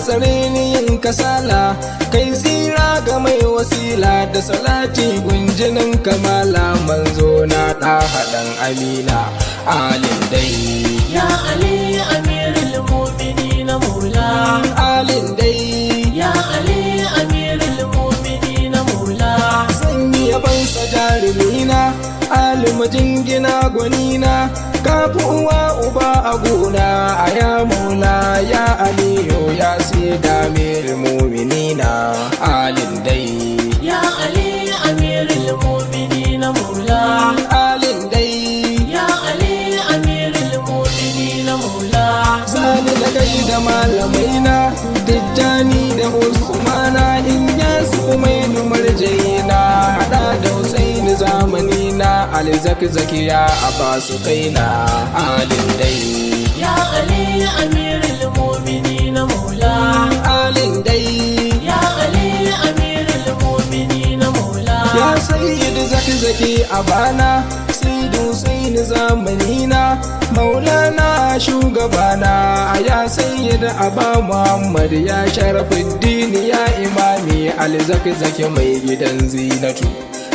tsare ni yin kasala, kai tsira ga mai wasila da salati gunjinin kamala, manzo na ɗa haɗan amina alin dai. Ya Ali amirul mu'minin maula, Alin dai. ya Ali amirul mu'minin maula. Sanyi yabansa jarumina, alimu jingina gwanina, kafi uwa uba a gona, a ya maula ya aliyu ya sida mir mu'minina alin dai. Ya Ali amirul mu'minin maula, Alin dai. ya Ali amirul mu'minin maula. Sani da kai da malamaina, Tijjani da Usmana, in ya su mai numar jaina, hada da Husaini zamanina, alzaki ya abasu kaina alin dai. Ya Ali amirul mu'minin maula, Alin dai. ya Ali amirul mu'minin maula. Ya sayyid zaki a bana, sayyid Husaini zamanina, maulana shugabana, ya sayyid aba Muhammad, ya sharafuddin ya imami, alzaki mai gidan zinatu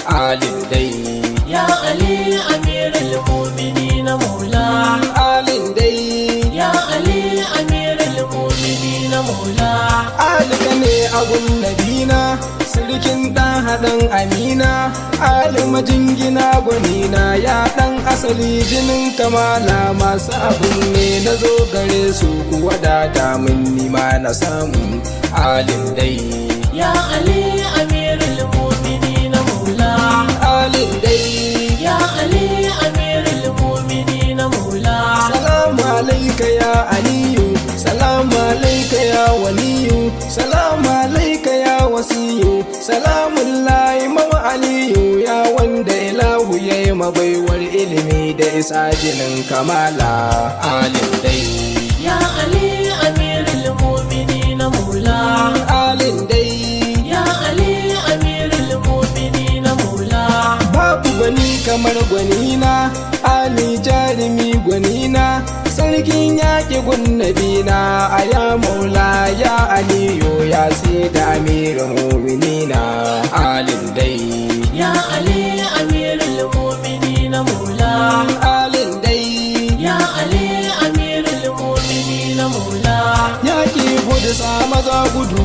alin dai. Ya Ali amirul mu'minin maula, Alin dai. ya Ali amirul mu'minin maula. Alika ne abun nabina, sirikin ɗan haɗin amina, alima jingina gwanina, ya ɗan asali jinin kamala, masu abun ne na zo gare su ku wadata min nima na samu alin dai. Ya Ali amirul mu'minin maula, Alin dai. ya Ali amirul mu'minin maula. Salamu alaika ya aliyu, salamu alaika ya waliyu, salamu alaika ya wasiyu, salamun layi mawa aliyu, ya wanda ilahu ya yi mabaiwar ilimi da isa jinin kamala alin dai. Ya Ali amirul mu'minin maula, Alin dai. ya Ali amirul mu'minin maula. Babu gwani kamar gwanina, Ali jarumi gwanina, sarkin yaƙi gunnabina, a ya maula ya aliyu ya da amirin mu'minina alin dai. Ya Ali amirul mu'minin maula, Alin dai. ya Ali amirul mu'minin maula. Yaƙi gudu sa maza gudu,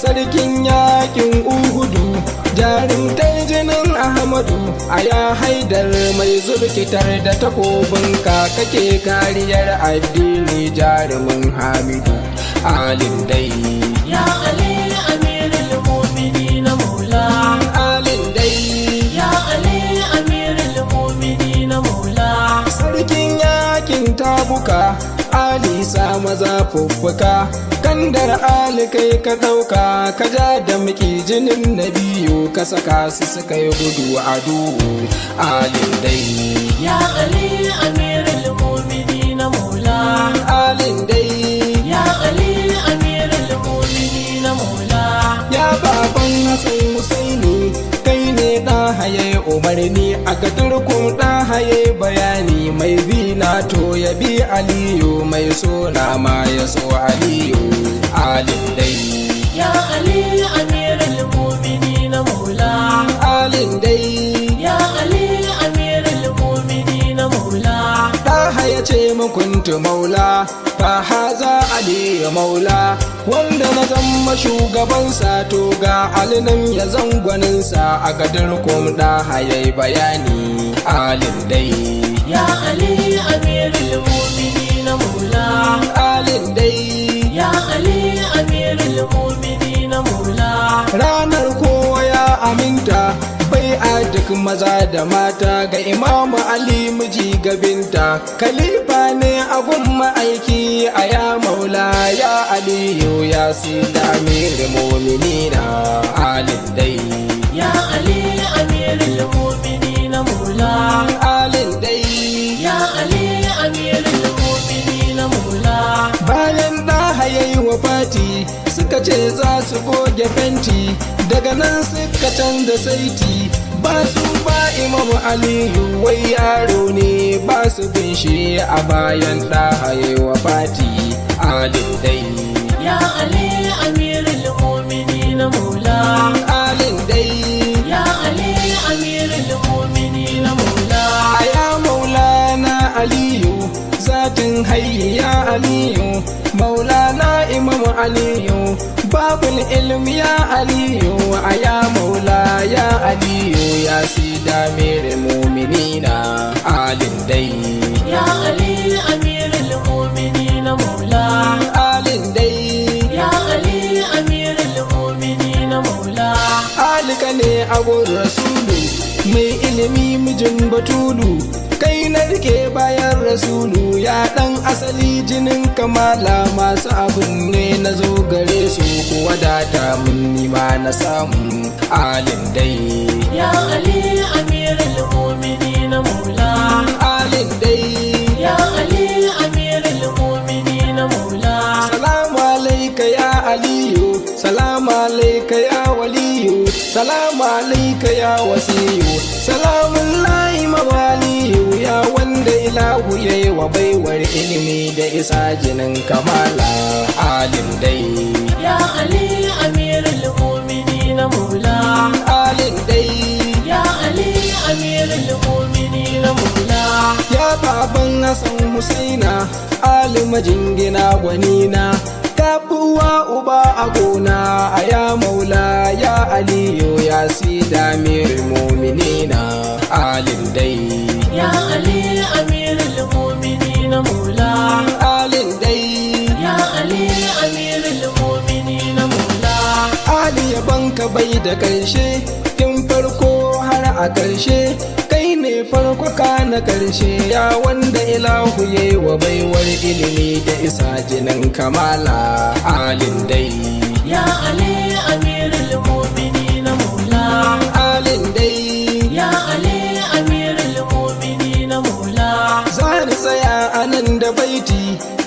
sarkin yaƙin uhudu, jarumtar jinin ahmadu, a ya haidar mai zulkitar da takobinka, kake kariyar addini jarumin hamidu alin dai. Ya Ali amirul mu'minin maula, Alin dai. ya Ali amirul mu'minin maula. Sarkin yakin tabuka, Ali sa maza fuffuka, kandar Ali kai ka ɗauka, ka ja da muke jinin na biyu, ka saka su suka yi gudu a duhu alin dai. Ya Ali amirul mu'minin maula, Alin dai. ya Ali amirul mu'minin maula. Ya baban Hassan Husaini, kai ne ɗa haye umarni, a ga turkun ɗa haye bayani, mai bi na to ya bi aliyu, mai so na ma ya so aliyu alin dai. Ya Ali amirul mu'minin maula, Alin dai. ya Ali amirul mu'minin maula. Ta haya ce mukuntu maula, fa haza aliyu maula, wanda na zama shugabansa, to ga alinan ya zangwaninsa, a gadar kum da haye bayani alin dai. Ya Ali amirul mu'minin maula, Alin dai. ya Ali amirul mu'minin maula. Ranar kowa ya aminta, bai a duk maza da mata, ga imamu Ali miji gabinta, khalifa ne abun ma'aiki, a ya maula ya aliyu ya sida amir mu'minina alin dai. Ya Ali amirul mu'minin maula, Alin dai. ya Ali amirul mu'minin maula. Bayan da hayayi wa fati, suka ce za su goge fenti, daga nan suka canza saiti, ba su ba imamu aliyu, wai yaro ne ba su bin shi, a bayan da hayayi wa fati alin dai. Ya Ali aliyu babul ilmi ya aliyu ya maula ya aliyu ya sida miril mu'minina alin dai ya ali amirul mu'minin maula alin dai ya ali amirul mu'minin maula alika ne agun rasulu mai ilimi mijin batulu kai na rike bayan rasulu ya dan asali jinin kamala masu abin ne na zo gare su ko wadata mun nima na samu alin dai ya ali amirul mu'minin maula alin dai ya ali amirul mu'minin maula salamu alaika ya aliyu salamu alaika ya waliyu salamu alaika ya wasiyu salamun lahi mawaliyu ya wanda ilahu ya yi wa baiwar ilimi da isa jinin kamala alim dai ya ali amirul mu'minin maula alim dai ya ali amirul mu'minin maula ya baban Hassan Husaina alima jingina gwanina kafuwa uba a gona a ya maula ya aliyu ya sida miril mu'minina alin dai ya ali amirul mu'minin maula alin dai ya ali amirul mu'minin maula ali yabanka bai da karshe tun farko har a karshe kai ne farko ka na karshe ya wanda ilahu yayi wa baiwar ilimi da isa jinin kamala alin dai ya ali amirul mu'minin maula alin dai ya ali amirul mu'minin maula zani tsaya anan da baiti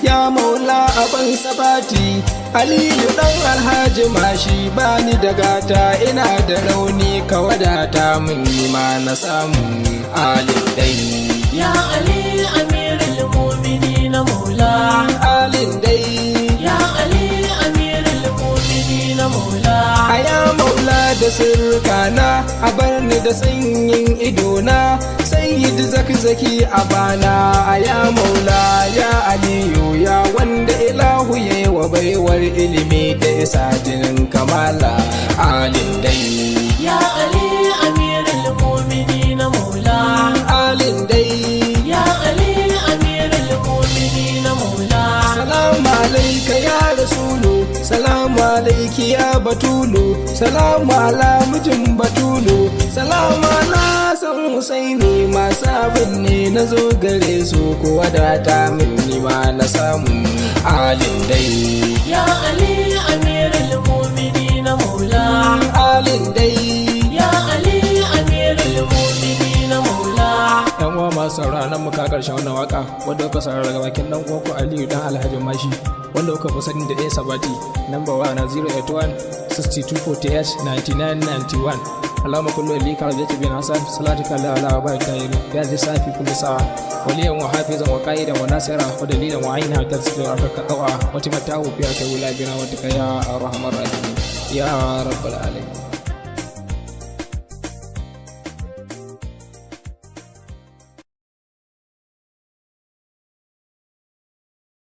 ya maula aban sabati aliyu dan alhaji mashi bani da gata ina da rauni ka wadata min nima na samu alin dai ya ali amirul mu'minin maula alin dai ya ali amirul mu'minin maula aya maula da sirrikana a barni da sanyin idona sayyid zaki a bana aya maula ya aliyu ya wanda ilahu ya yi wa baiwar ilimi da isa jinin kamala alin dai ya ali amirul mu'minin maula alin dai ya ali amirul mu'minin maula salamu alaika ya rasulu salamu alaiki ya batulu salamu ala mijin batulu salamu ala san husaini masu abin ne na zo gare su ko wadata min nima na samu alin dai ya ali amirul mu'minin maula alin dai ya ali amirul mu'minin maula yan uwa masu sauraron muka karshen wannan waka wanda kuka saurara daga bakin dan uwanku Aliyu dan Alhaji Mashi wanda kuka fi sani da ɗaya sabati number 1 na 081 6248 9991 alama kullu li karajati bin hasan salatika la ala wa ta'ala ya ji safi kullu sa'a waliyan wa hafizan wa qa'idan wa nasira wa dalilan wa aina tasbihu afaka qawa wa timatahu fi atawla bina wa takaya arhamar rahim ya rabbal alamin